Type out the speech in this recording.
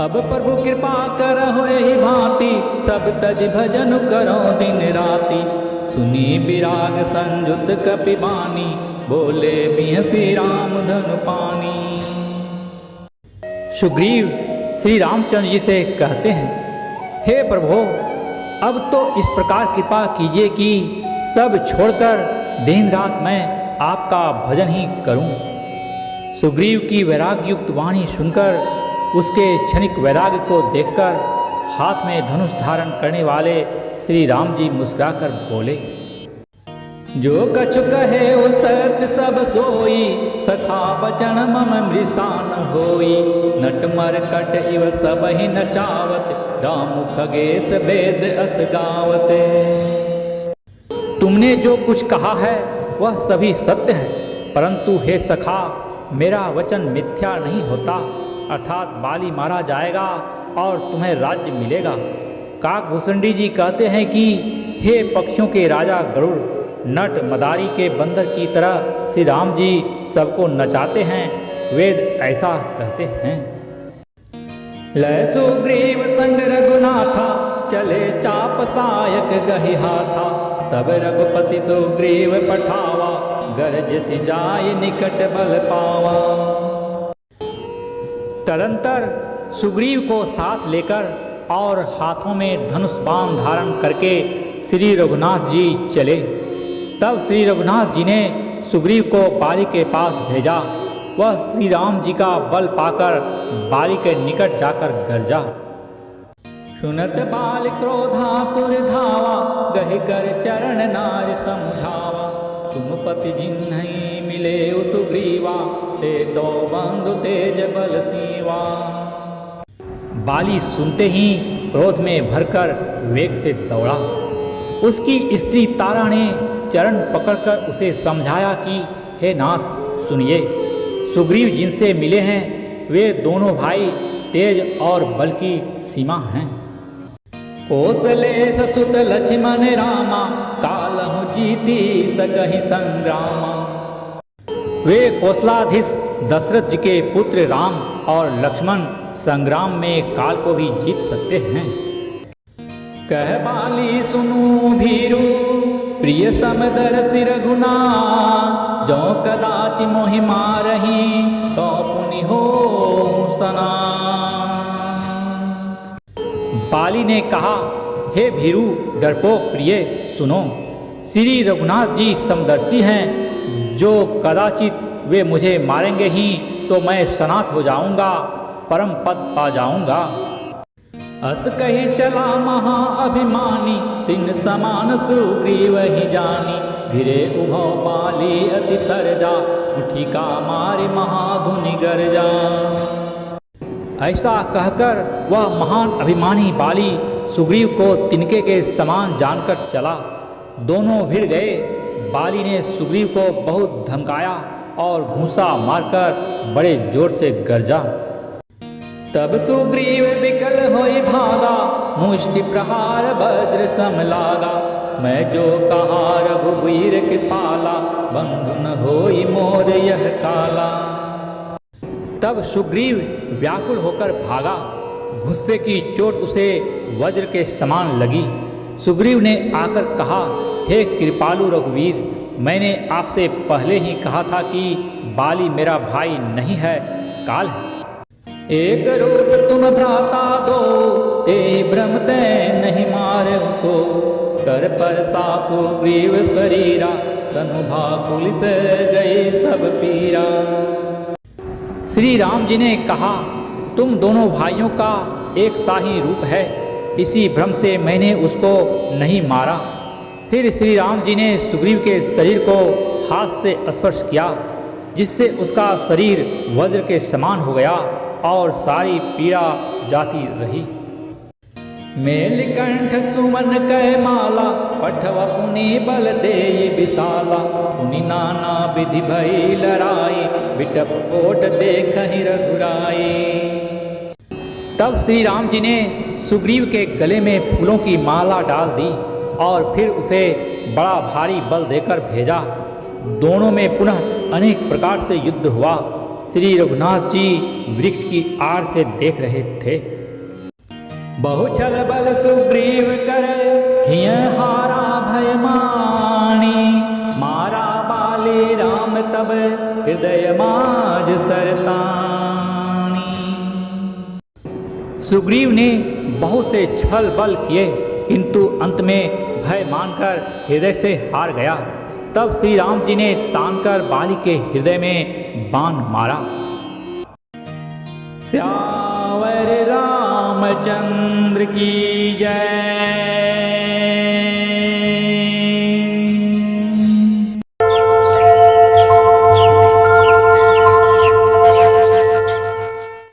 अब प्रभु कृपा करहो एहि भांति, सब तज भजन करो दिन राति। सुनी विराग संयुत कपिबानी, बोले बिहसी राम धनु पानी। सुग्रीव श्री रामचंद्र जी से कहते हैं, हे प्रभु, अब तो इस प्रकार कृपा कीजिए कि सब छोड़कर दिन रात मैं आपका भजन ही करूं। सुग्रीव की वैराग्य युक्त वाणी सुनकर, उसके क्षणिक वैराग्य को देखकर हाथ में धनुष धारण करने वाले श्री राम जी मुस्कुराकर बोले, जो कछु कहे वो सत्य सब सोई, सखा बचन मम मृषा न होई। नट मरकट इव सब ही नचावत, राम खगेश वेद अस गावत। तुमने जो कुछ कहा है वह सभी सत्य है, परंतु हे सखा, मेरा वचन मिथ्या नहीं होता, अर्थात बाली मारा जाएगा और तुम्हें राज्य मिलेगा। काकभूषणी जी कहते हैं कि हे पक्षियों के राजा गरुड़, नट मदारी के बंदर की तरह श्री राम जी सबको नचाते हैं। वेद ऐसा कहते हैं। लय सुग्रीव संग रघुनाथा, चले चाप सायक गहि हाथा। तब रघुपति सुग्रीव पठावा, गरज सिजाय निकट बल पावा। तदंतर सुग्रीव को साथ लेकर और हाथों में धनुष बाण धारण करके श्री रघुनाथ जी चले। तब श्री रघुनाथ जी ने सुग्रीव को बाली के पास भेजा। वह श्री राम जी का बल पाकर बाली के निकट जाकर गरजा। सुनत बाल क्रोधातुर धावा, गहि कर चरण नार समझावा। सुनुपति जिन्हि मिले सुग्रीवा, ते दो बंधु तेज बल सीवा। बाली सुनते ही क्रोध में भरकर वेग से दौड़ा। उसकी स्त्री तारा ने चरण पकड़कर उसे समझाया कि हे नाथ सुनिए, सुग्रीव जिनसे मिले हैं वे दोनों भाई तेज और बल की सीमा हैं। कौशलेश सुत लक्ष्मण रामा, कालहु जीती सकहि संग्रामा। वे कौशलाधीश दशरथ जी के पुत्र राम और लक्ष्मण संग्राम में काल को भी जीत सकते हैं। कह बाली सुनु भीरु, प्रिय समदर सिर गुना। जो कदाचि मोहि मारही, तो पुनि हो सना। बाली ने कहा, हे भीरु डरपोक प्रिय, सुनो, श्री रघुनाथ जी समदर्शी हैं। जो कदाचित वे मुझे मारेंगे ही तो मैं सनाथ हो जाऊंगा, परम पद पा जाऊंगा। अस कही चला महा अभिमानी, तिन समान सुग्रीव ही जानी। गिरे उभौ बाली अति तरजा, उठी का मारी महाधुनि गरजा। ऐसा कहकर वह महान अभिमानी बाली सुग्रीव को तिनके के समान जानकर चला। दोनों भिड़ गए। बाली ने सुग्रीव को बहुत धमकाया और घूंसा मारकर बड़े जोर से गरजा। तब सुग्रीव विकल होई भागा, मुष्टि प्रहार वज्र सम लागा। मैं जो कहा रघुवीर कृपाला, बंधु न होई मोर यह काला। तब सुग्रीव व्याकुल होकर भागा। गुस्से की चोट उसे वज्र के समान लगी। सुग्रीव ने आकर कहा, हे कृपालु रघुवीर, मैंने आपसे पहले ही कहा था कि बाली मेरा भाई नहीं है, काल है। एक रूप तुम भ्राता दो, ते भ्रमते नहीं मारे सो। कर पर सासु ग्रीव शरीरा, तनु भाकुल से गए सब पीरा। श्री राम जी ने कहा, तुम दोनों भाइयों का एक सा ही रूप है, इसी भ्रम से मैंने उसको नहीं मारा। फिर श्री राम जी ने सुग्रीव के शरीर को हाथ से स्पर्श किया, जिससे उसका शरीर वज्र के समान हो गया और सारी पीड़ा जाती रही। मेलिकंठ सुमन कै माला, पठवा पुनि बल देई विशाला। पुनि नाना विधि भई लड़ाई, बिटप कोट देखहि रघुराई। तब श्री राम जी ने सुग्रीव के गले में फूलों की माला डाल दी और फिर उसे बड़ा भारी बल देकर भेजा। दोनों में पुनः अनेक प्रकार से युद्ध हुआ। श्री रघुनाथ जी वृक्ष की आड़ से देख रहे थे। बहु छल बल सुग्रीव करे हिय हारा भय मानी, मारा बाली राम तब हृदय माज सरतानी। सुग्रीव ने बहुत से छल बल किए किंतु अंत में भय मानकर हृदय से हार गया। तब श्री राम जी ने तानकर बाली के हृदय में बाण मारा। श्यावर रामचंद्र की जय।